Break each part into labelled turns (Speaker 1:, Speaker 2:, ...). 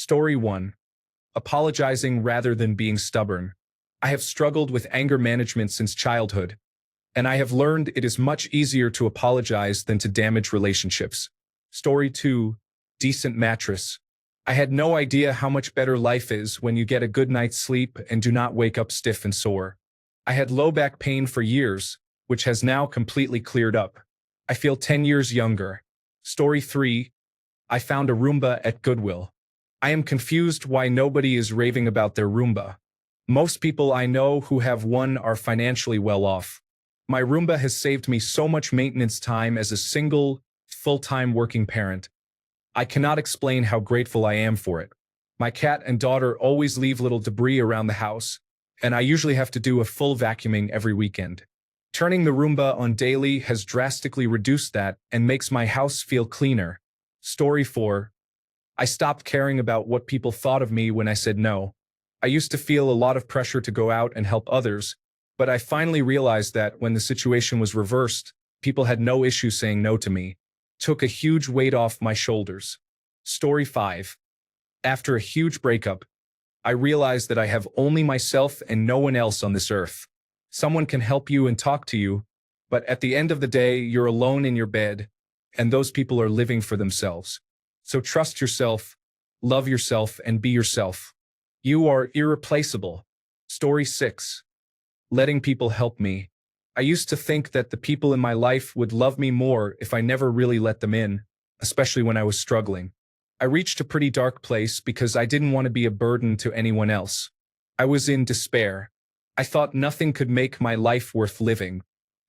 Speaker 1: Story 1. Apologizing rather than being stubborn. I have struggled with anger management since childhood, and I have learned it is much easier to apologize than to damage relationships. Story 2. Decent mattress. I had no idea how much better life is when you get a good night's sleep and do not wake up stiff and sore. I had low back pain for years, which has now completely cleared up. I feel 10 years younger. Story 3. I found a Roomba at Goodwill. I am confused why nobody is raving about their Roomba. Most people I know who have one are financially well off. My Roomba has saved me so much maintenance time as a single, full-time working parent. I cannot explain how grateful I am for it. My cat and daughter always leave little debris around the house, and I usually have to do a full vacuuming every weekend. Turning the Roomba on daily has drastically reduced that and makes my house feel cleaner. Story 4. I stopped caring about what people thought of me when I said no. I used to feel a lot of pressure to go out and help others, but I finally realized that when the situation was reversed, people had no issue saying no to me. Took a huge weight off my shoulders. Story 5. After a huge breakup, I realized that I have only myself and no one else on this earth. Someone can help you and talk to you, but at the end of the day, you're alone in your bed, and those people are living for themselves. So trust yourself, love yourself, and be yourself. You are irreplaceable. Story 6. Letting people help me. I used to think that the people in my life would love me more if I never really let them in, especially when I was struggling. I reached a pretty dark place because I didn't want to be a burden to anyone else. I was in despair. I thought nothing could make my life worth living.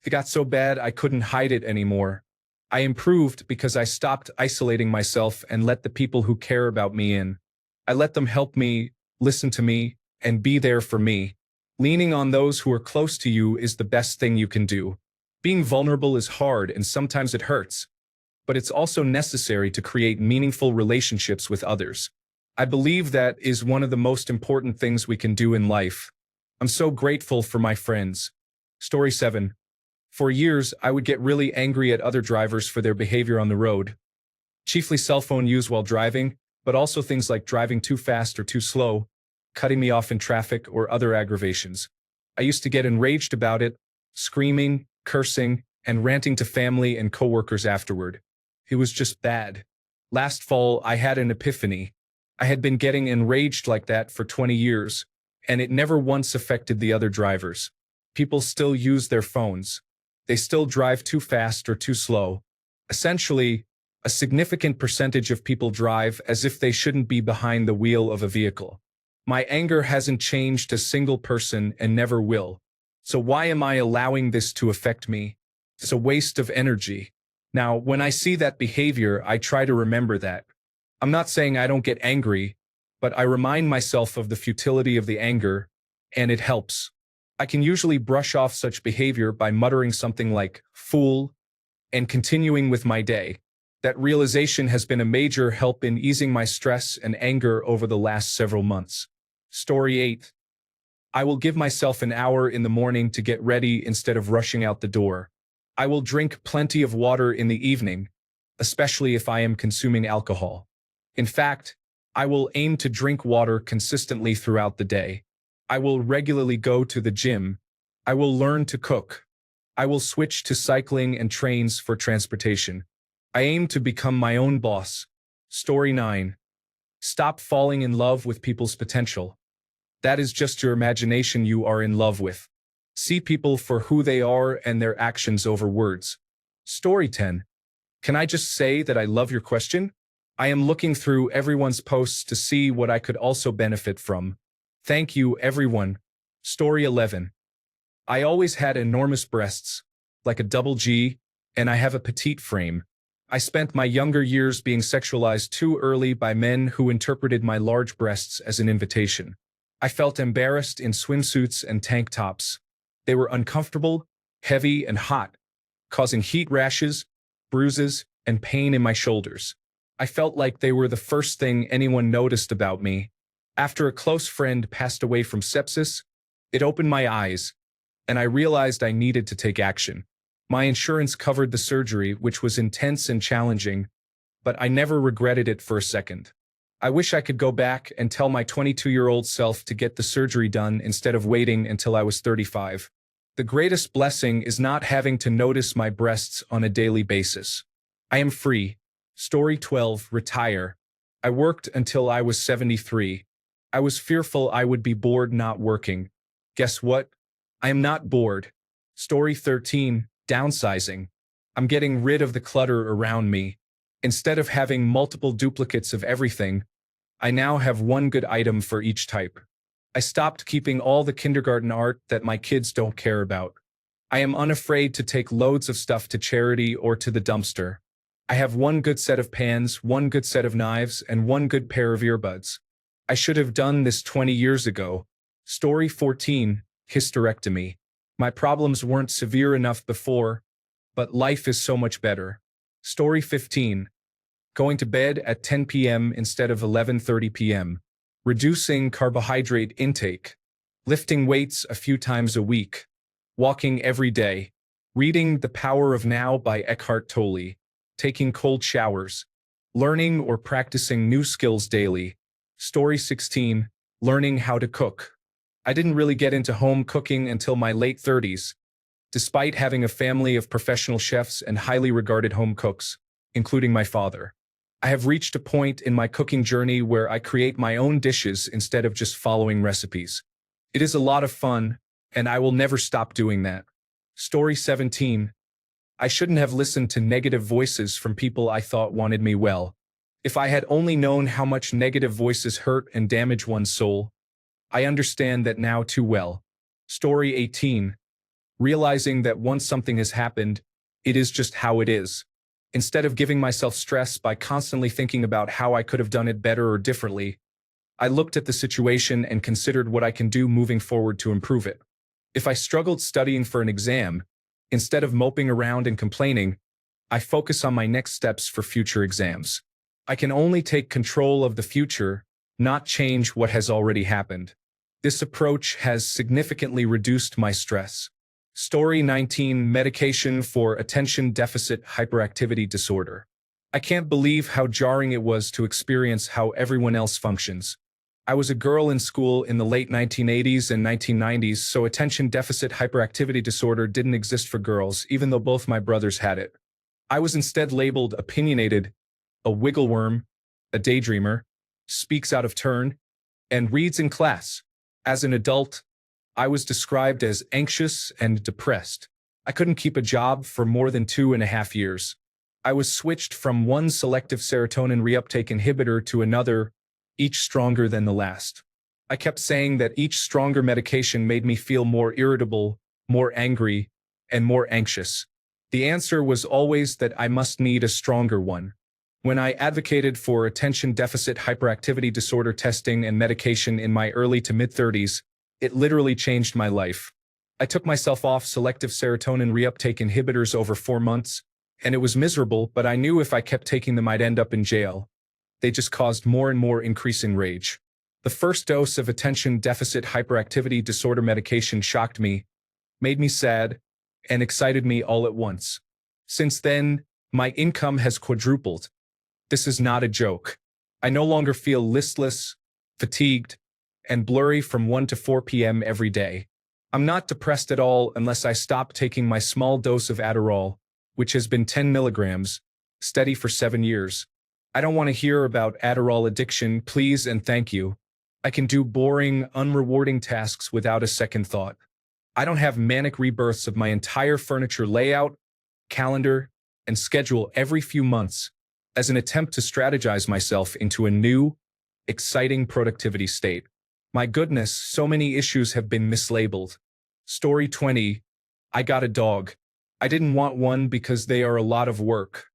Speaker 1: It got so bad I couldn't hide it anymore. I improved because I stopped isolating myself and let the people who care about me in. I let them help me, listen to me, and be there for me. Leaning on those who are close to you is the best thing you can do. Being vulnerable is hard and sometimes it hurts, but it's also necessary to create meaningful relationships with others. I believe that is one of the most important things we can do in life. I'm so grateful for my friends. Story 7. For years, I would get really angry at other drivers for their behavior on the road. Chiefly cell phone use while driving, but also things like driving too fast or too slow, cutting me off in traffic, or other aggravations. I used to get enraged about it, screaming, cursing, and ranting to family and coworkers afterward. It was just bad. Last fall, I had an epiphany. I had been getting enraged like that for 20 years, and it never once affected the other drivers. People still use their phones. They still drive too fast or too slow. Essentially, a significant percentage of people drive as if they shouldn't be behind the wheel of a vehicle. My anger hasn't changed a single person and never will. So why am I allowing this to affect me? It's a waste of energy. Now, when I see that behavior, I try to remember that. I'm not saying I don't get angry, but I remind myself of the futility of the anger, and it helps. I can usually brush off such behavior by muttering something like, "fool," and continuing with my day. That realization has been a major help in easing my stress and anger over the last several months. Story 8. I will give myself an hour in the morning to get ready instead of rushing out the door. I will drink plenty of water in the evening, especially if I am consuming alcohol. In fact, I will aim to drink water consistently throughout the day. I will regularly go to the gym. I will learn to cook. I will switch to cycling and trains for transportation. I aim to become my own boss. Story 9. Stop falling in love with people's potential. That is just your imagination you are in love with. See people for who they are and their actions over words. Story 10. Can I just say that I love your question? I am looking through everyone's posts to see what I could also benefit from. Thank you, everyone. Story 11. I always had enormous breasts, like a double G, and I have a petite frame. I spent my younger years being sexualized too early by men who interpreted my large breasts as an invitation. I felt embarrassed in swimsuits and tank tops. They were uncomfortable, heavy, and hot, causing heat rashes, bruises, and pain in my shoulders. I felt like they were the first thing anyone noticed about me. After a close friend passed away from sepsis, it opened my eyes, and I realized I needed to take action. My insurance covered the surgery, which was intense and challenging, but I never regretted it for a second. I wish I could go back and tell my 22-year-old self to get the surgery done instead of waiting until I was 35. The greatest blessing is not having to notice my breasts on a daily basis. I am free. Story 12, retire. I worked until I was 73. I was fearful I would be bored not working. Guess what? I am not bored. Story 13, downsizing. I'm getting rid of the clutter around me. Instead of having multiple duplicates of everything, I now have one good item for each type. I stopped keeping all the kindergarten art that my kids don't care about. I am unafraid to take loads of stuff to charity or to the dumpster. I have one good set of pans, one good set of knives, and one good pair of earbuds. I should have done this 20 years ago. Story 14, hysterectomy. My problems weren't severe enough before, but life is so much better. Story 15, going to bed at 10 p.m. instead of 11:30 p.m. Reducing carbohydrate intake. Lifting weights a few times a week. Walking every day. Reading The Power of Now by Eckhart Tolle. Taking cold showers. Learning or practicing new skills daily. Story 16, learning how to cook. I didn't really get into home cooking until my late 30s. Despite having a family of professional chefs and highly regarded home cooks, including my father, I have reached a point in my cooking journey where I create my own dishes instead of just following recipes. It is a lot of fun, and I will never stop doing that. Story 17, I shouldn't have listened to negative voices from people I thought wanted me well. If I had only known how much negative voices hurt and damage one's soul, I understand that now too well. Story 18, realizing that once something has happened, it is just how it is. Instead of giving myself stress by constantly thinking about how I could have done it better or differently, I looked at the situation and considered what I can do moving forward to improve it. If I struggled studying for an exam, instead of moping around and complaining, I focus on my next steps for future exams. I can only take control of the future, not change what has already happened. This approach has significantly reduced my stress. Story 19, medication for attention deficit hyperactivity disorder. I can't believe how jarring it was to experience how everyone else functions. I was a girl in school in the late 1980s and 1990s, so attention deficit hyperactivity disorder didn't exist for girls, even though both my brothers had it. I was instead labeled opinionated, a wiggleworm, a daydreamer, speaks out of turn, and reads in class. As an adult, I was described as anxious and depressed. I couldn't keep a job for more than 2.5 years. I was switched from one selective serotonin reuptake inhibitor to another, each stronger than the last. I kept saying that each stronger medication made me feel more irritable, more angry, and more anxious. The answer was always that I must need a stronger one. When I advocated for attention deficit hyperactivity disorder testing and medication in my early to mid-30s, it literally changed my life. I took myself off selective serotonin reuptake inhibitors over 4 months, and it was miserable, but I knew if I kept taking them I'd end up in jail. They just caused more and more increasing rage. The first dose of attention deficit hyperactivity disorder medication shocked me, made me sad, and excited me all at once. Since then, my income has quadrupled. This is not a joke. I no longer feel listless, fatigued, and blurry from 1 to 4 p.m. every day. I'm not depressed at all unless I stop taking my small dose of Adderall, which has been 10 milligrams, steady for 7 years. I don't want to hear about Adderall addiction, please and thank you. I can do boring, unrewarding tasks without a second thought. I don't have manic rebirths of my entire furniture layout, calendar, and schedule every few months as an attempt to strategize myself into a new, exciting productivity state. My goodness, so many issues have been mislabeled. Story 20, I got a dog. I didn't want one because they are a lot of work.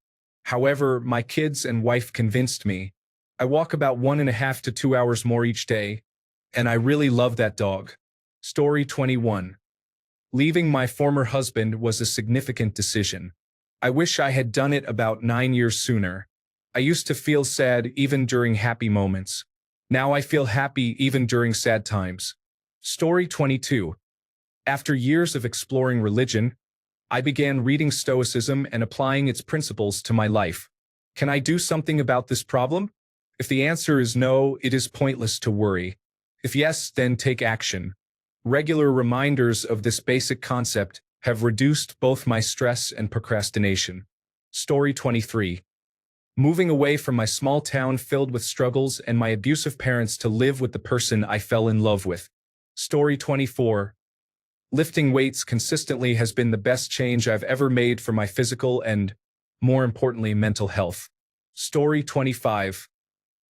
Speaker 1: However, my kids and wife convinced me. I walk about 1.5 to 2 hours more each day, and I really love that dog. Story 21, leaving my former husband was a significant decision. I wish I had done it about 9 years sooner. I used to feel sad even during happy moments. Now I feel happy even during sad times. Story 22. After years of exploring religion, I began reading Stoicism and applying its principles to my life. Can I do something about this problem? If the answer is no, it is pointless to worry. If yes, then take action. Regular reminders of this basic concept have reduced both my stress and procrastination. Story 23. Moving away from my small town filled with struggles and my abusive parents to live with the person I fell in love with. Story 24. Lifting weights consistently has been the best change I've ever made for my physical and, more importantly, mental health. Story 25.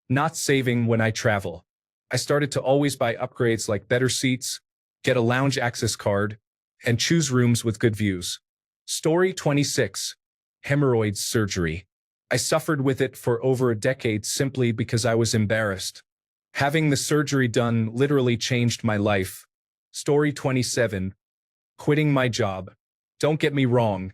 Speaker 1: Not saving when I travel. I started to always buy upgrades like better seats, get a lounge access card, and choose rooms with good views. Story 26. Hemorrhoids surgery. I suffered with it for over a decade simply because I was embarrassed. Having the surgery done literally changed my life. Story 27. Quitting my job. Don't get me wrong.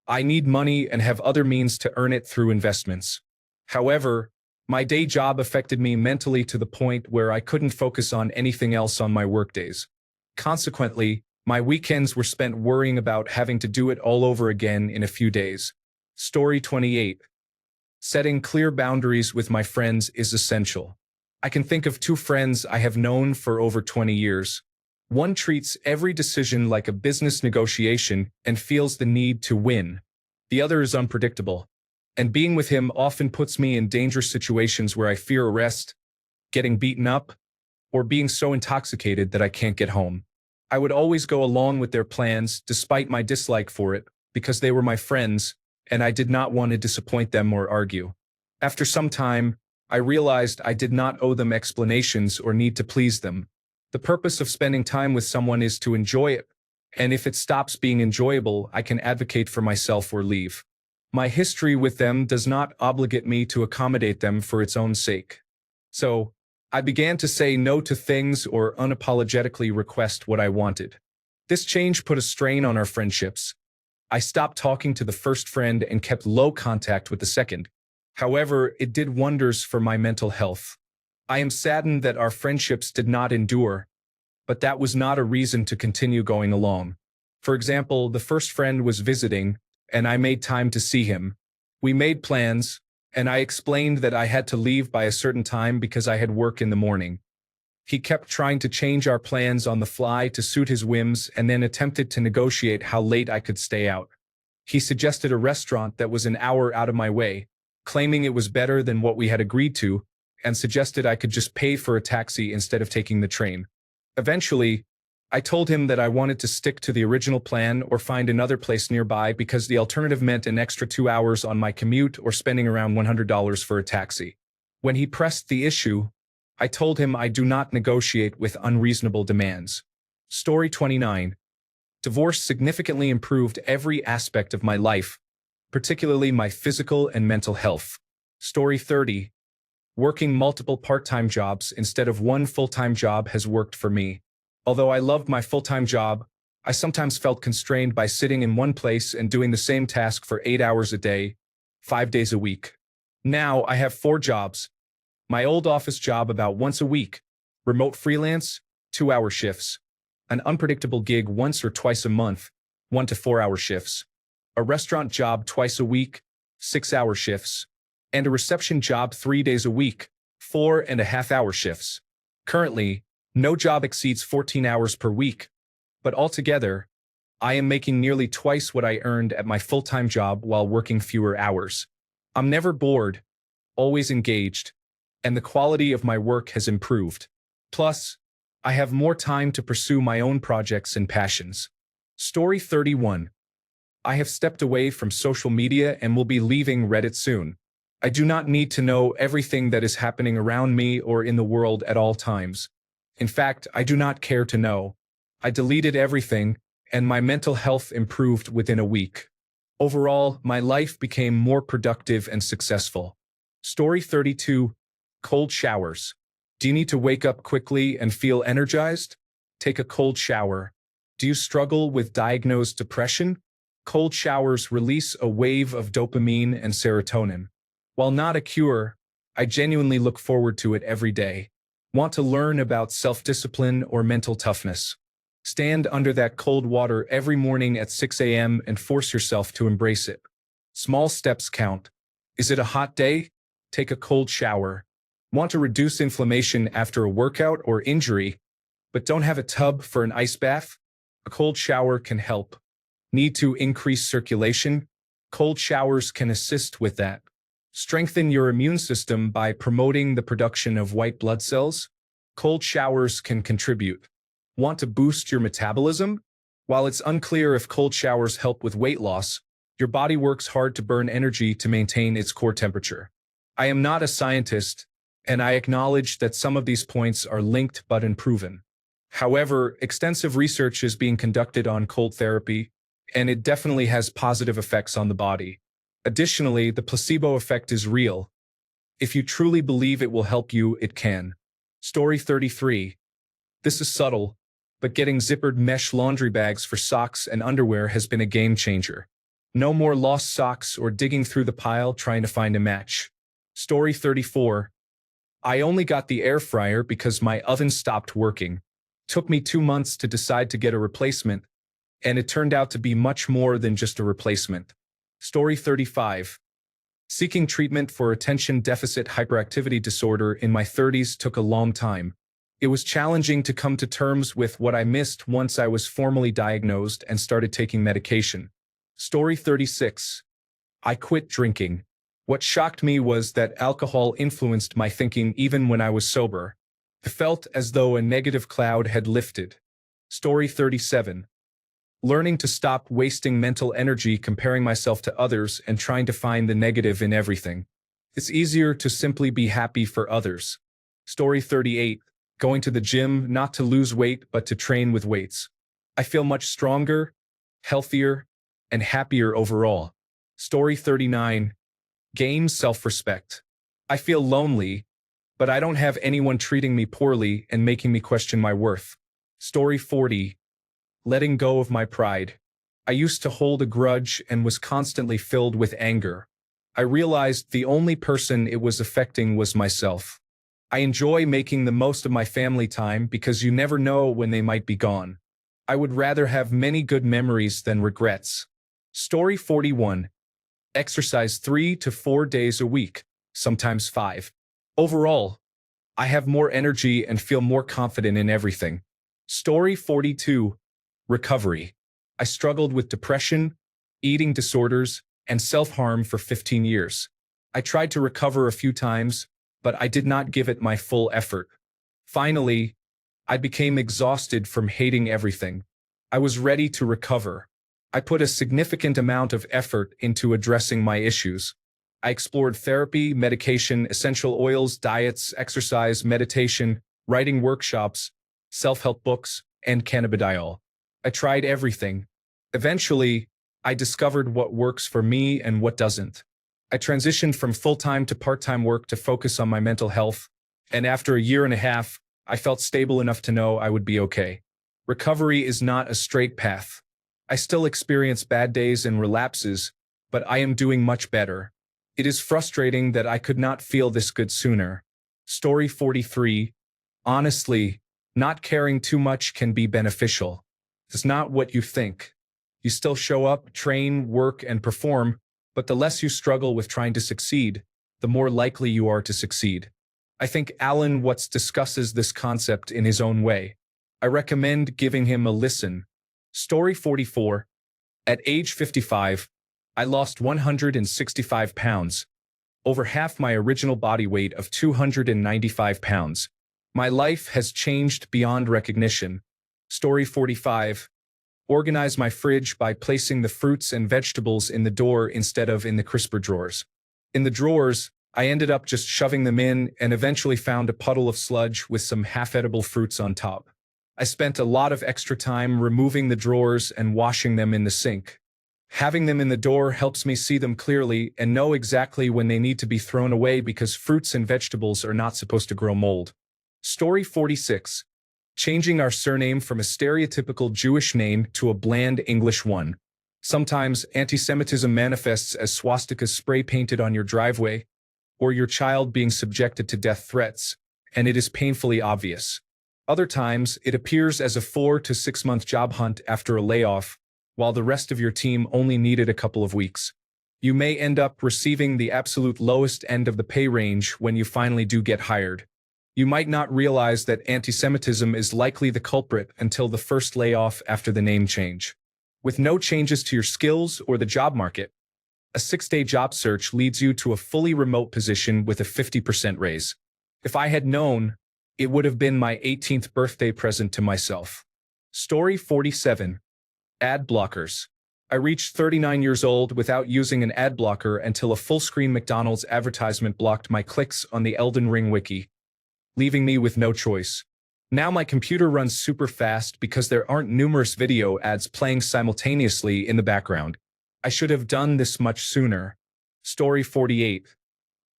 Speaker 1: I need money and have other means to earn it through investments. However, my day job affected me mentally to the point where I couldn't focus on anything else on my workdays. Consequently, my weekends were spent worrying about having to do it all over again in a few days. Story 28. Setting clear boundaries with my friends is essential. I can think of two friends I have known for over 20 years. One treats every decision like a business negotiation and feels the need to win. The other is unpredictable, and being with him often puts me in dangerous situations where I fear arrest, getting beaten up, or being so intoxicated that I can't get home. I would always go along with their plans despite my dislike for it, because they were my friends, and I did not want to disappoint them or argue. After some time, I realized I did not owe them explanations or need to please them. The purpose of spending time with someone is to enjoy it, and if it stops being enjoyable, I can advocate for myself or leave. My history with them does not obligate me to accommodate them for its own sake. So, I began to say no to things or unapologetically request what I wanted. This change put a strain on our friendships. I stopped talking to the first friend and kept low contact with the second. However, it did wonders for my mental health. I am saddened that our friendships did not endure, but that was not a reason to continue going along. For example, the first friend was visiting, and I made time to see him. We made plans, and I explained that I had to leave by a certain time because I had work in the morning. He kept trying to change our plans on the fly to suit his whims and then attempted to negotiate how late I could stay out. He suggested a restaurant that was an hour out of my way, claiming it was better than what we had agreed to, and suggested I could just pay for a taxi instead of taking the train. Eventually, I told him that I wanted to stick to the original plan or find another place nearby because the alternative meant an extra 2 hours on my commute or spending around $100 for a taxi. When he pressed the issue, I told him I do not negotiate with unreasonable demands. Story 29. Divorce significantly improved every aspect of my life, particularly my physical and mental health. Story 30. Working multiple part-time jobs instead of one full-time job has worked for me. Although I loved my full-time job, I sometimes felt constrained by sitting in one place and doing the same task for 8 hours a day, 5 days a week. Now I have 4 jobs. My old office job about once a week, remote freelance, 2-hour shifts, an unpredictable gig once or twice a month, 1 to 4 hour shifts, a restaurant job twice a week, 6-hour shifts, and a reception job 3 days a week, 4.5-hour shifts. Currently, no job exceeds 14 hours per week, but altogether, I am making nearly twice what I earned at my full-time job while working fewer hours. I'm never bored, always engaged, and the quality of my work has improved. Plus, I have more time to pursue my own projects and passions. Story 31. I have stepped away from social media and will be leaving Reddit soon. I do not need to know everything that is happening around me or in the world at all times. In fact, I do not care to know. I deleted everything, and my mental health improved within a week. Overall, my life became more productive and successful. Story 32. Cold showers. Do you need to wake up quickly and feel energized? Take a cold shower. Do you struggle with diagnosed depression? Cold showers release a wave of dopamine and serotonin. While not a cure, I genuinely look forward to it every day. Want to learn about self-discipline or mental toughness? Stand under that cold water every morning at 6 a.m. and force yourself to embrace it. Small steps count. Is it a hot day? Take a cold shower. Want to reduce inflammation after a workout or injury, but don't have a tub for an ice bath? A cold shower can help. Need to increase circulation? Cold showers can assist with that. Strengthen your immune system by promoting the production of white blood cells? Cold showers can contribute. Want to boost your metabolism? While it's unclear if cold showers help with weight loss, your body works hard to burn energy to maintain its core temperature. I am not a scientist, and I acknowledge that some of these points are linked but unproven. However, extensive research is being conducted on cold therapy, and it definitely has positive effects on the body. Additionally, the placebo effect is real. If you truly believe it will help you, it can. Story 33. This is subtle, but getting zippered mesh laundry bags for socks and underwear has been a game changer. No more lost socks or digging through the pile trying to find a match. Story 34. I only got the air fryer because my oven stopped working. Took me 2 months to decide to get a replacement, and it turned out to be much more than just a replacement. Story 35. Seeking treatment for attention deficit hyperactivity disorder in my 30s took a long time. It was challenging to come to terms with what I missed once I was formally diagnosed and started taking medication. Story 36. I quit drinking. What shocked me was that alcohol influenced my thinking even when I was sober. It felt as though a negative cloud had lifted. Story 37. Learning to stop wasting mental energy comparing myself to others and trying to find the negative in everything. It's easier to simply be happy for others. Story 38. Going to the gym not to lose weight but to train with weights. I feel much stronger, healthier, and happier overall. Story 39. Gain self-respect. I feel lonely, but I don't have anyone treating me poorly and making me question my worth. Story 40. Letting go of my pride. I used to hold a grudge and was constantly filled with anger. I realized the only person it was affecting was myself. I enjoy making the most of my family time because you never know when they might be gone. I would rather have many good memories than regrets. Story 41. Exercise 3 to 4 days a week, sometimes 5. Overall, I have more energy and feel more confident in everything. Story 42. Recovery. I struggled with depression, eating disorders, and self-harm for 15 years. I tried to recover a few times, but I did not give it my full effort. Finally, I became exhausted from hating everything. I was ready to recover. I put a significant amount of effort into addressing my issues. I explored therapy, medication, essential oils, diets, exercise, meditation, writing workshops, self-help books, and cannabidiol. I tried everything. Eventually, I discovered what works for me and what doesn't. I transitioned from full-time to part-time work to focus on my mental health, and after a year and a half, I felt stable enough to know I would be okay. Recovery is not a straight path. I still experience bad days and relapses, but I am doing much better. It is frustrating that I could not feel this good sooner. Story 43. Honestly, not caring too much can be beneficial. It's not what you think. You still show up, train, work, and perform, but the less you struggle with trying to succeed, the more likely you are to succeed. I think Alan Watts discusses this concept in his own way. I recommend giving him a listen. Story 44. At age 55, I lost 165 pounds, over half my original body weight of 295 pounds. My life has changed beyond recognition. Story 45. Organize my fridge by placing the fruits and vegetables in the door instead of in the crisper drawers. In the drawers, I ended up just shoving them in and eventually found a puddle of sludge with some half-edible fruits on top. I spent a lot of extra time removing the drawers and washing them in the sink. Having them in the door helps me see them clearly and know exactly when they need to be thrown away because fruits and vegetables are not supposed to grow mold. Story 46. Changing our surname from a stereotypical Jewish name to a bland English one. Sometimes anti-Semitism manifests as swastikas spray painted on your driveway, or your child being subjected to death threats, and it is painfully obvious. Other times, it appears as a 4 to 6 month job hunt after a layoff, while the rest of your team only needed a couple of weeks. You may end up receiving the absolute lowest end of the pay range when you finally do get hired. You might not realize that anti-Semitism is likely the culprit until the first layoff after the name change. With no changes to your skills or the job market, a 6-day job search leads you to a fully remote position with a 50% raise. If I had known, it would have been my 18th birthday present to myself. Story 47. Ad blockers. I reached 39 years old without using an ad blocker until a full-screen McDonald's advertisement blocked my clicks on the Elden Ring wiki, leaving me with no choice. Now my computer runs super fast because there aren't numerous video ads playing simultaneously in the background. I should have done this much sooner. Story 48.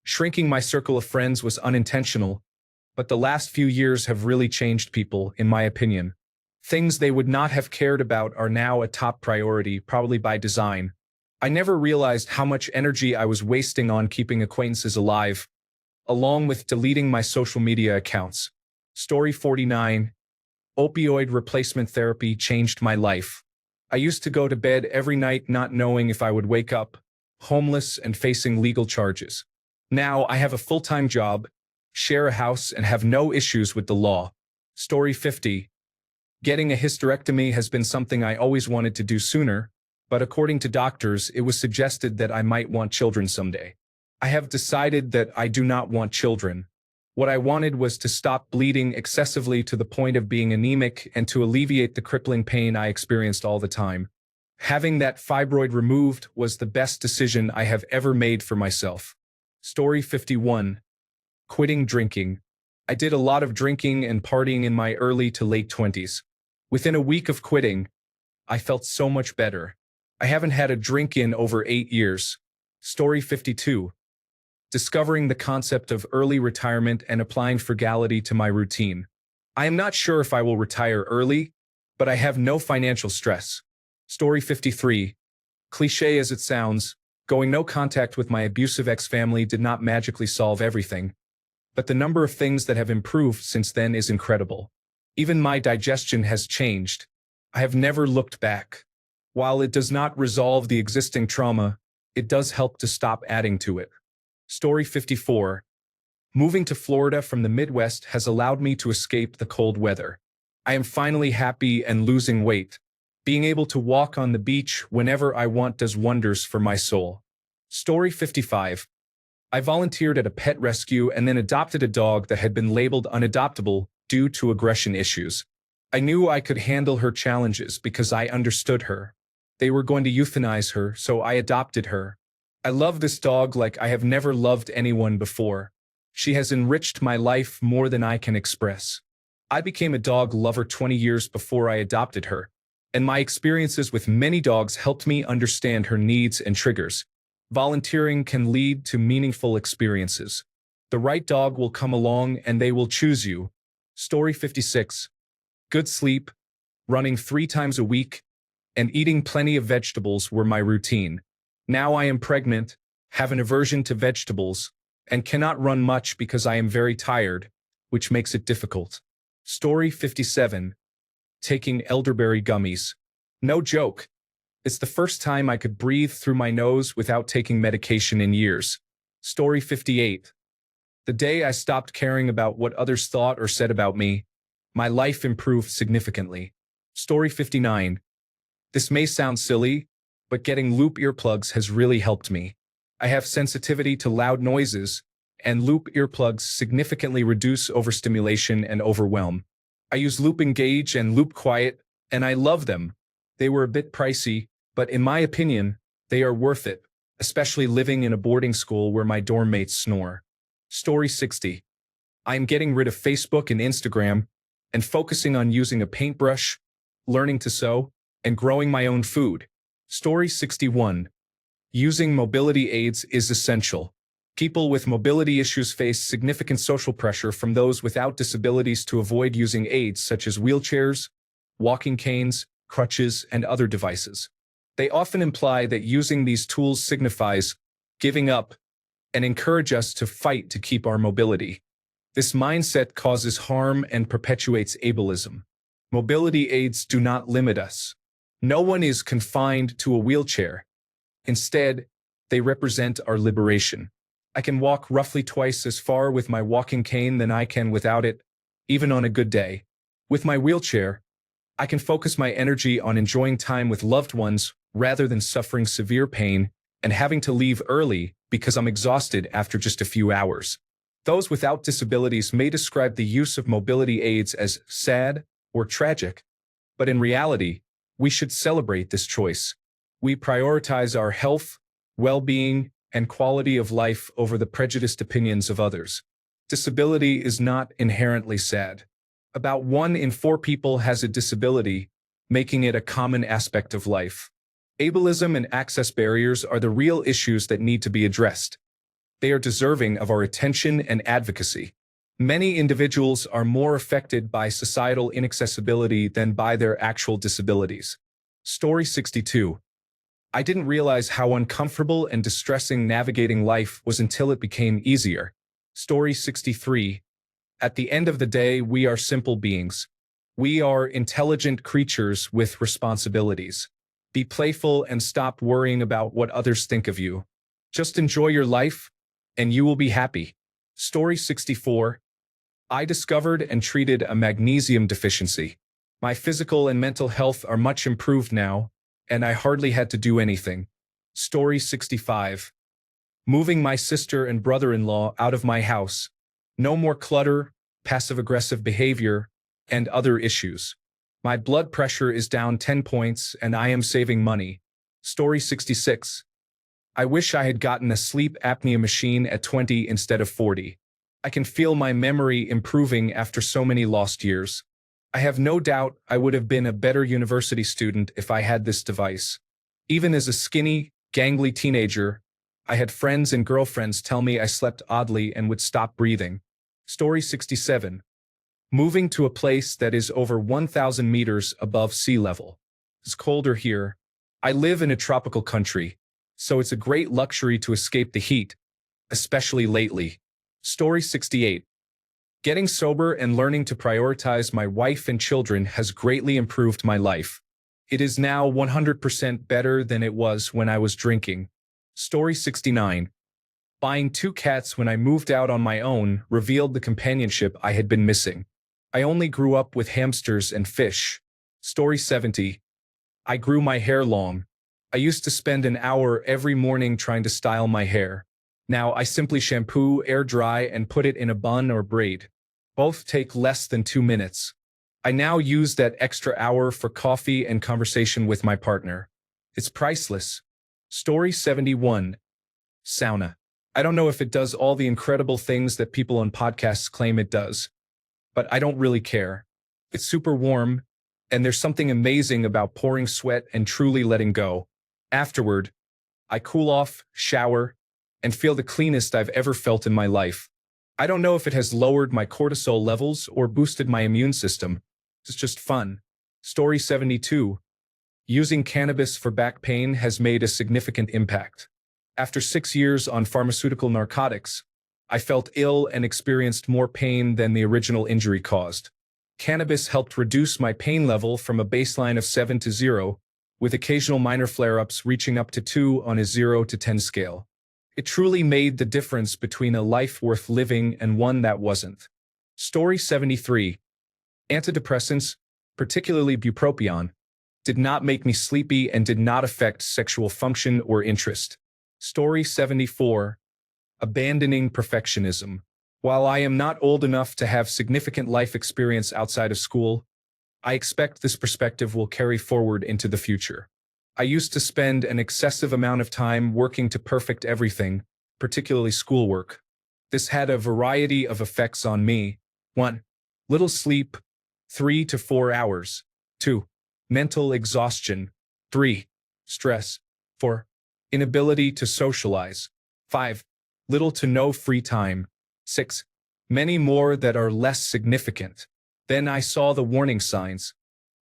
Speaker 1: Shrinking my circle of friends was unintentional, but the last few years have really changed people, in my opinion. Things they would not have cared about are now a top priority, probably by design. I never realized how much energy I was wasting on keeping acquaintances alive, along with deleting my social media accounts. Story 49. Opioid replacement therapy changed my life. I used to go to bed every night not knowing if I would wake up, homeless and facing legal charges. Now I have a full-time job, share a house, and have no issues with the law. Story 50. Getting a hysterectomy has been something I always wanted to do sooner, but according to doctors, it was suggested that I might want children someday. I have decided that I do not want children. What I wanted was to stop bleeding excessively to the point of being anemic and to alleviate the crippling pain I experienced all the time. Having that fibroid removed was the best decision I have ever made for myself. Story 51. Quitting drinking. I did a lot of drinking and partying in my early to late 20s. Within a week of quitting, I felt so much better. I haven't had a drink in over 8 years. Story 52. Discovering the concept of early retirement and applying frugality to my routine. I am not sure if I will retire early, but I have no financial stress. Story 53. Cliché as it sounds, going no contact with my abusive ex-family did not magically solve everything, but the number of things that have improved since then is incredible. Even my digestion has changed. I have never looked back. While it does not resolve the existing trauma, it does help to stop adding to it. Story 54. Moving to Florida from the Midwest has allowed me to escape the cold weather. I am finally happy and losing weight. Being able to walk on the beach whenever I want does wonders for my soul. Story 55. I volunteered at a pet rescue and then adopted a dog that had been labeled unadoptable due to aggression issues. I knew I could handle her challenges because I understood her. They were going to euthanize her, so I adopted her. I love this dog like I have never loved anyone before. She has enriched my life more than I can express. I became a dog lover 20 years before I adopted her, and my experiences with many dogs helped me understand her needs and triggers. Volunteering can lead to meaningful experiences. The right dog will come along and they will choose you. Story 56. Good sleep, running 3 times a week, and eating plenty of vegetables were my routine. Now I am pregnant, have an aversion to vegetables, and cannot run much because I am very tired, which makes it difficult. Story 57. Taking elderberry gummies. No joke. It's the first time I could breathe through my nose without taking medication in years. Story 58. The day I stopped caring about what others thought or said about me, my life improved significantly. Story 59. This may sound silly, but getting loop earplugs has really helped me. I have sensitivity to loud noises, and loop earplugs significantly reduce overstimulation and overwhelm. I use Loop Engage and Loop Quiet, and I love them. They were a bit pricey, but in my opinion, they are worth it, especially living in a boarding school where my dorm mates snore. Story 60. I am getting rid of Facebook and Instagram and focusing on using a paintbrush, learning to sew, and growing my own food. Story 61. Using mobility aids is essential. People with mobility issues face significant social pressure from those without disabilities to avoid using aids such as wheelchairs, walking canes, crutches, and other devices. They often imply that using these tools signifies giving up and encourage us to fight to keep our mobility. This mindset causes harm and perpetuates ableism. Mobility aids do not limit us. No one is confined to a wheelchair. Instead, They represent our liberation. I can walk roughly twice as far with my walking cane than I can without it, even on a good day. With my wheelchair, I can focus my energy on enjoying time with loved ones rather than suffering severe pain and having to leave early because I'm exhausted after just a few hours. Those without disabilities may describe the use of mobility aids as sad or tragic, but in reality, we should celebrate this choice. We prioritize our health, well-being, and quality of life over the prejudiced opinions of others. Disability is not inherently sad. About 1 in 4 people has a disability, making it a common aspect of life. Ableism and access barriers are the real issues that need to be addressed. They are deserving of our attention and advocacy. Many individuals are more affected by societal inaccessibility than by their actual disabilities. Story 62. I didn't realize how uncomfortable and distressing navigating life was until it became easier. Story 63. At the end of the day, we are simple beings. We are intelligent creatures with responsibilities. Be playful and stop worrying about what others think of you. Just enjoy your life, and you will be happy. Story 64. I discovered and treated a magnesium deficiency. My physical and mental health are much improved now, and I hardly had to do anything. Story 65. Moving my sister and brother-in-law out of my house. No more clutter, passive-aggressive behavior, and other issues. My blood pressure is down 10 points, and I am saving money. Story 66. I wish I had gotten a sleep apnea machine at 20 instead of 40. I can feel my memory improving after so many lost years. I have no doubt I would have been a better university student if I had this device. Even as a skinny, gangly teenager, I had friends and girlfriends tell me I slept oddly and would stop breathing. Story 67. Moving to a place that is over 1,000 meters above sea level. It's colder here. I live in a tropical country, so it's a great luxury to escape the heat, especially lately. Story 68. Getting sober and learning to prioritize my wife and children has greatly improved my life. It is now 100% better than it was when I was drinking. Story 69. Buying 2 cats when I moved out on my own revealed the companionship I had been missing. I only grew up with hamsters and fish. Story 70. I grew my hair long. I used to spend an hour every morning trying to style my hair. Now I simply shampoo, air dry, and put it in a bun or braid. Both take less than 2 minutes. I now use that extra hour for coffee and conversation with my partner. It's priceless. Story 71. Sauna. I don't know if it does all the incredible things that people on podcasts claim it does, but I don't really care. It's super warm, and there's something amazing about pouring sweat and truly letting go. Afterward, I cool off, shower, and feel the cleanest I've ever felt in my life. I don't know if it has lowered my cortisol levels or boosted my immune system. It's just fun. Story 72. Using cannabis for back pain has made a significant impact. After 6 years on pharmaceutical narcotics, I felt ill and experienced more pain than the original injury caused. Cannabis helped reduce my pain level from a baseline of 7 to 0, with occasional minor flare-ups reaching up to 2 on a 0 to 10 scale. It truly made the difference between a life worth living and one that wasn't. Story 73. Antidepressants, particularly bupropion, did not make me sleepy and did not affect sexual function or interest. Story 74. Abandoning perfectionism. While I am not old enough to have significant life experience outside of school, I expect this perspective will carry forward into the future. I used to spend an excessive amount of time working to perfect everything, particularly schoolwork. This had a variety of effects on me. 1. Little sleep, 3 to 4 hours. 2. Mental exhaustion. 3. Stress. 4. Inability to socialize. 5. Little to no free time. 6. Many more that are less significant. Then I saw the warning signs.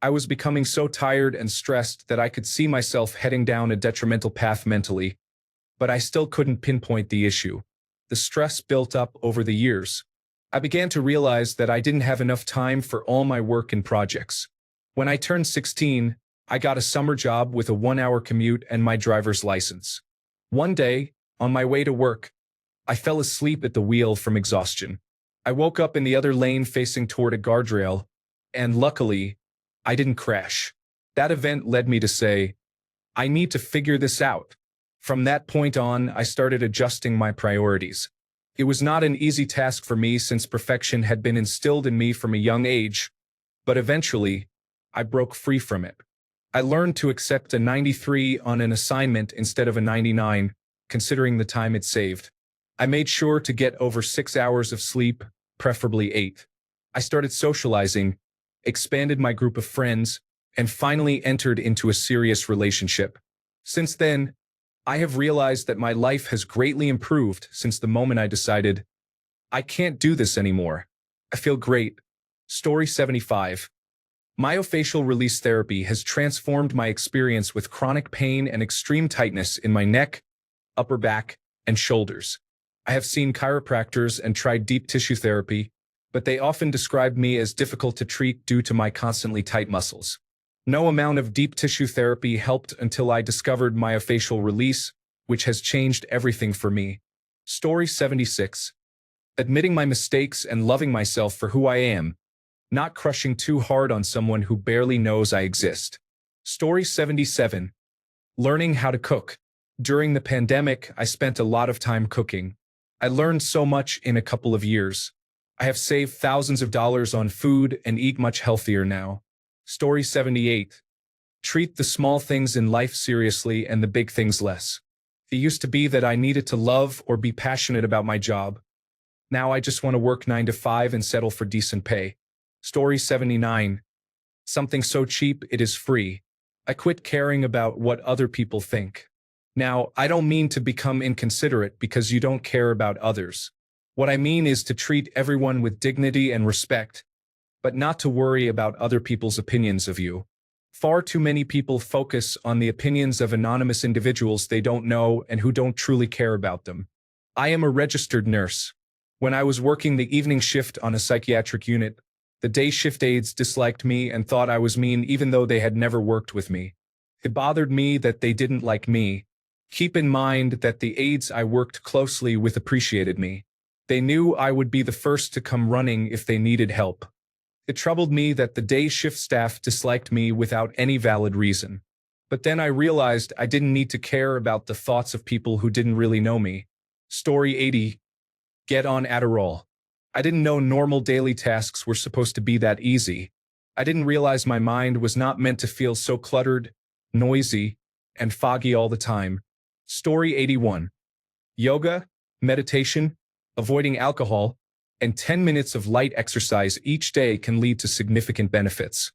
Speaker 1: I was becoming so tired and stressed that I could see myself heading down a detrimental path mentally, but I still couldn't pinpoint the issue. The stress built up over the years. I began to realize that I didn't have enough time for all my work and projects. When I turned 16, I got a summer job with a 1-hour commute and my driver's license. One day, on my way to work, I fell asleep at the wheel from exhaustion. I woke up in the other lane facing toward a guardrail, and luckily, I didn't crash. That event led me to say, I need to figure this out. From that point on, I started adjusting my priorities. It was not an easy task for me since perfection had been instilled in me from a young age, but eventually, I broke free from it. I learned to accept a 93 on an assignment instead of a 99, considering the time it saved. I made sure to get over 6 hours of sleep, preferably 8. I started socializing, expanded my group of friends, and finally entered into a serious relationship. Since then, I have realized that my life has greatly improved since the moment I decided, I can't do this anymore. I feel great. Story 75. Myofascial release therapy has transformed my experience with chronic pain and extreme tightness in my neck, upper back, and shoulders. I have seen chiropractors and tried deep tissue therapy, but they often described me as difficult to treat due to my constantly tight muscles. No amount of deep tissue therapy helped until I discovered myofascial release, which has changed everything for me. Story 76. Admitting my mistakes and loving myself for who I am, not crushing too hard on someone who barely knows I exist. Story 77. Learning how to cook. During the pandemic, I spent a lot of time cooking. I learned so much in a couple of years. I have saved thousands of dollars on food and eat much healthier now. Story 78. Treat the small things in life seriously and the big things less. It used to be that I needed to love or be passionate about my job. Now I just want to work 9 to 5 and settle for decent pay. Story 79. Something so cheap it is free. I quit caring about what other people think. Now, I don't mean to become inconsiderate because you don't care about others. What I mean is to treat everyone with dignity and respect, but not to worry about other people's opinions of you. Far too many people focus on the opinions of anonymous individuals they don't know and who don't truly care about them. I am a registered nurse. When I was working the evening shift on a psychiatric unit, the day shift aides disliked me and thought I was mean even though they had never worked with me. It bothered me that they didn't like me. Keep in mind that the aides I worked closely with appreciated me. They knew I would be the first to come running if they needed help. It troubled me that the day shift staff disliked me without any valid reason. But then I realized I didn't need to care about the thoughts of people who didn't really know me. Story 80. Get on Adderall. I didn't know normal daily tasks were supposed to be that easy. I didn't realize my mind was not meant to feel so cluttered, noisy, and foggy all the time. Story 81. Yoga, meditation, avoiding alcohol, and 10 minutes of light exercise each day can lead to significant benefits.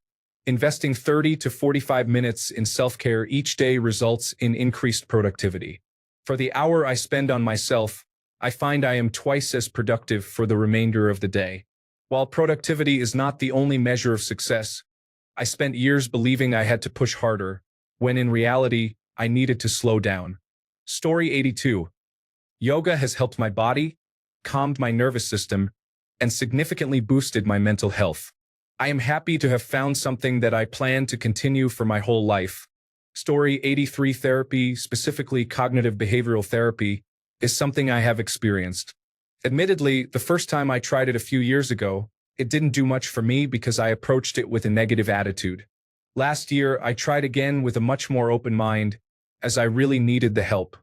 Speaker 1: Investing 30 to 45 minutes in self-care each day results in increased productivity. For the hour I spend on myself, I find I am twice as productive for the remainder of the day. While productivity is not the only measure of success, I spent years believing I had to push harder, when in reality, I needed to slow down. Story 82. Yoga has helped my body, calmed my nervous system, and significantly boosted my mental health. I am happy to have found something that I plan to continue for my whole life. Story 83. Therapy, specifically cognitive behavioral therapy, is something I have experienced. Admittedly, the first time I tried it a few years ago, it didn't do much for me because I approached it with a negative attitude. Last year, I tried again with a much more open mind, as I really needed the help.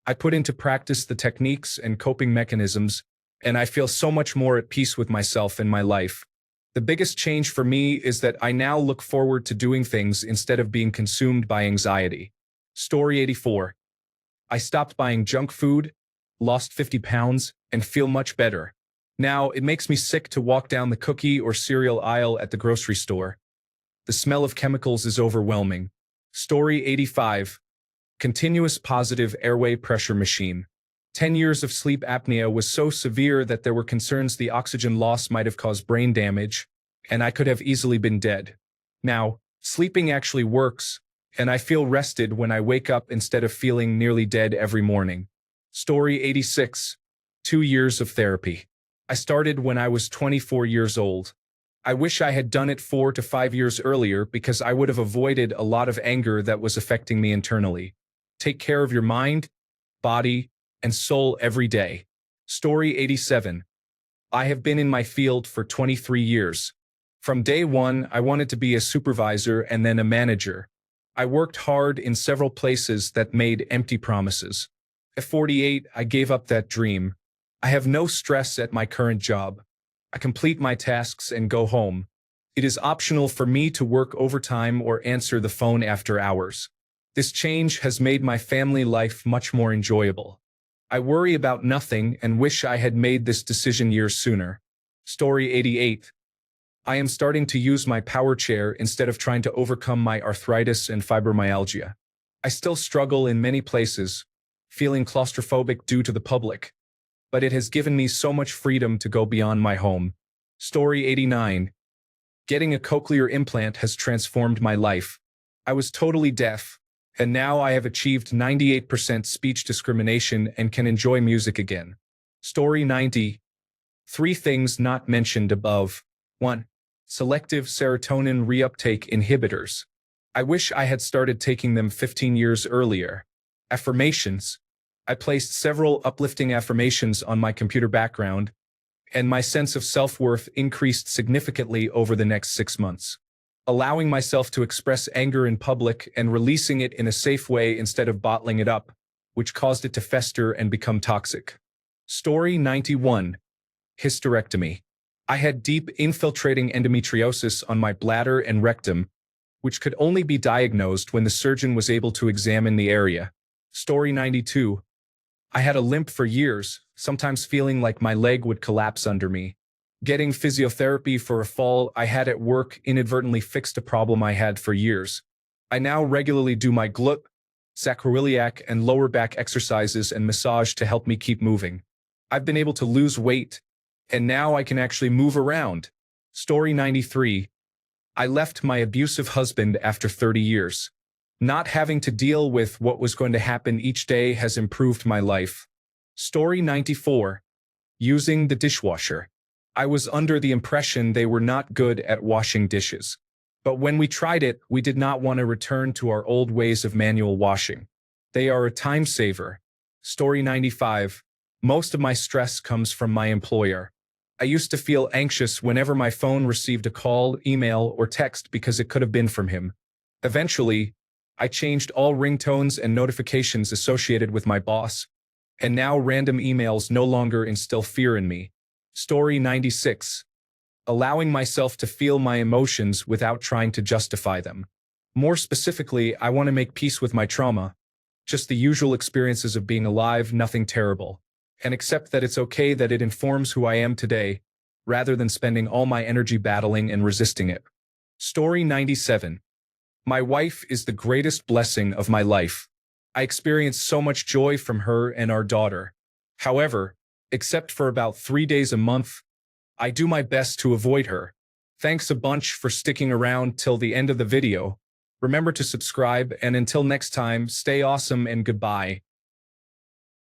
Speaker 1: I put into practice the techniques and coping mechanisms, and I feel so much more at peace with myself and my life. The biggest change for me is that I now look forward to doing things instead of being consumed by anxiety. Story 84. I stopped buying junk food, lost 50 pounds, and feel much better. Now, it makes me sick to walk down the cookie or cereal aisle at the grocery store. The smell of chemicals is overwhelming. Story 85. Continuous positive airway pressure machine. 10 years of sleep apnea was so severe that there were concerns the oxygen loss might have caused brain damage, and I could have easily been dead. Now, sleeping actually works, and I feel rested when I wake up instead of feeling nearly dead every morning. Story 86. 2 years of therapy. I started when I was 24 years old. I wish I had done it 4 to 5 years earlier because I would have avoided a lot of anger that was affecting me internally. Take care of your mind, body, and soul every day. Story 87. I have been in my field for 23 years. From day one, I wanted to be a supervisor and then a manager. I worked hard in several places that made empty promises. At 48, I gave up that dream. I have no stress at my current job. I complete my tasks and go home. It is optional for me to work overtime or answer the phone after hours. This change has made my family life much more enjoyable. I worry about nothing and wish I had made this decision years sooner. Story 88. I am starting to use my power chair instead of trying to overcome my arthritis and fibromyalgia. I still struggle in many places, feeling claustrophobic due to the public, but it has given me so much freedom to go beyond my home. Story 89. Getting a cochlear implant has transformed my life. I was totally deaf, and now I have achieved 98% speech discrimination and can enjoy music again. Story 90. 3 things not mentioned above. 1. Selective serotonin reuptake inhibitors. I wish I had started taking them 15 years earlier. Affirmations. I placed several uplifting affirmations on my computer background, and my sense of self-worth increased significantly over the next 6 months. Allowing myself to express anger in public and releasing it in a safe way instead of bottling it up, which caused it to fester and become toxic. Story 91. Hysterectomy. I had deep infiltrating endometriosis on my bladder and rectum, which could only be diagnosed when the surgeon was able to examine the area. Story 92. I had a limp for years, sometimes feeling like my leg would collapse under me. Getting physiotherapy for a fall I had at work inadvertently fixed a problem I had for years. I now regularly do my glute, sacroiliac, and lower back exercises and massage to help me keep moving. I've been able to lose weight, and now I can actually move around. Story 93. I left my abusive husband after 30 years. Not having to deal with what was going to happen each day has improved my life. Story 94. Using the dishwasher. I was under the impression they were not good at washing dishes. But when we tried it, we did not want to return to our old ways of manual washing. They are a time saver. Story 95. Most of my stress comes from my employer. I used to feel anxious whenever my phone received a call, email, or text because it could have been from him. Eventually, I changed all ringtones and notifications associated with my boss, and now random emails no longer instill fear in me. Story 96. Allowing myself to feel my emotions without trying to justify them. More specifically, I want to make peace with my trauma, just the usual experiences of being alive, nothing terrible, and accept that it's okay that it informs who I am today, rather than spending all my energy battling and resisting it. Story 97. My wife is the greatest blessing of my life. I experience so much joy from her and our daughter. However, except for about 3 days a month, I do my best to avoid her. Thanks a bunch for sticking around till the end of the video. Remember to subscribe, and until next time, stay awesome and goodbye.